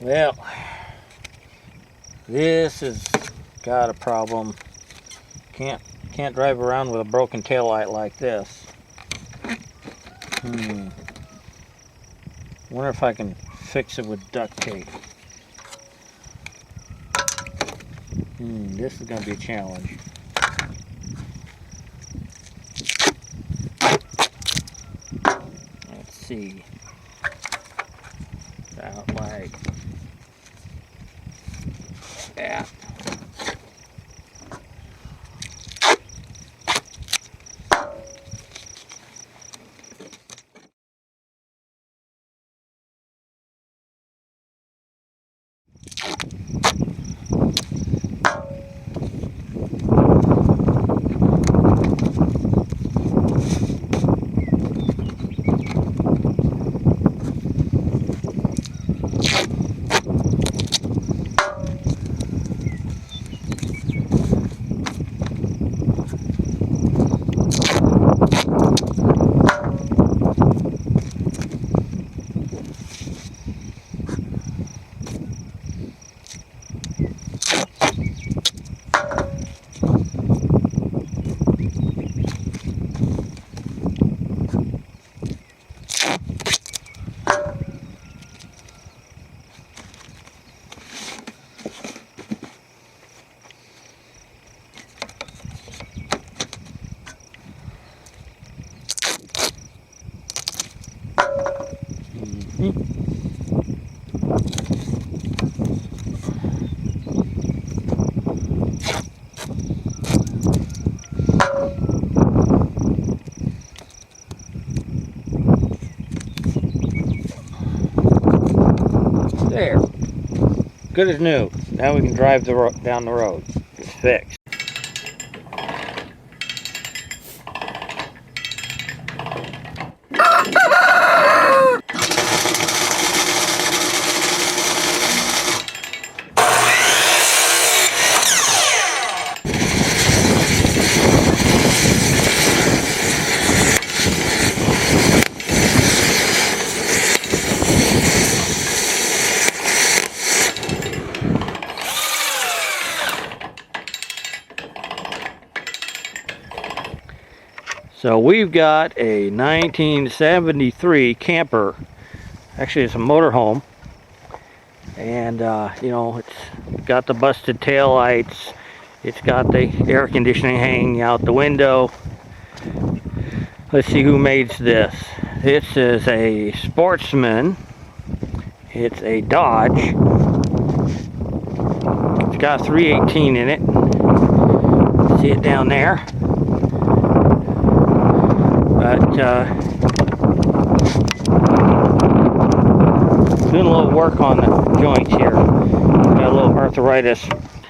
Well, this has got a problem. Can't drive around with a broken taillight like this. Wonder if I can fix it with duct tape. This is going to be a challenge. Let's see. About like that. There. Good as new. Now we can drive down the road. It's fixed. So we've got a 1973 camper. Actually, it's a motorhome, and you know, it's got the busted tail lights. It's got the air conditioning hanging out the window. Let's see who made this. This is a Sportsman. It's a Dodge. It's got a 318 in it. See it down there. But doing a little work on the joints here. Got a little arthritis.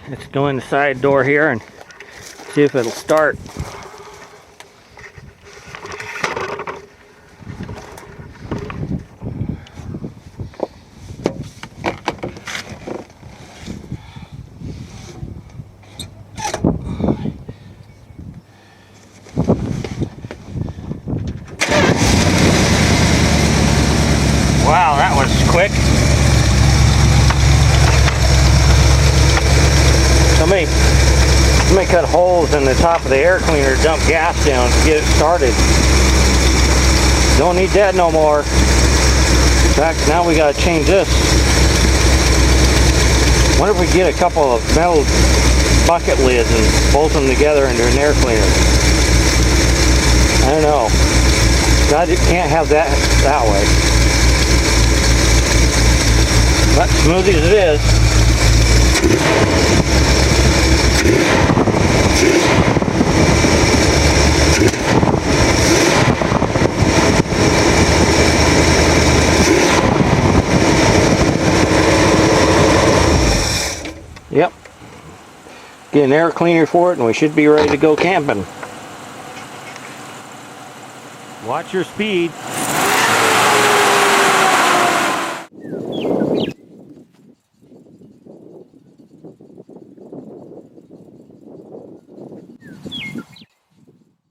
Let's go in the side door here and see if it'll start. Wow, that was quick. Somebody cut holes in the top of the air cleaner, dump gas down to get it started. Don't need that no more. In fact, now we gotta change this. Wonder if we get a couple of metal bucket lids and bolt them together into an air cleaner. I don't know. God, you can't have that way. But smooth as it is. Yep. Get an air cleaner for it and we should be ready to go camping. Watch your speed.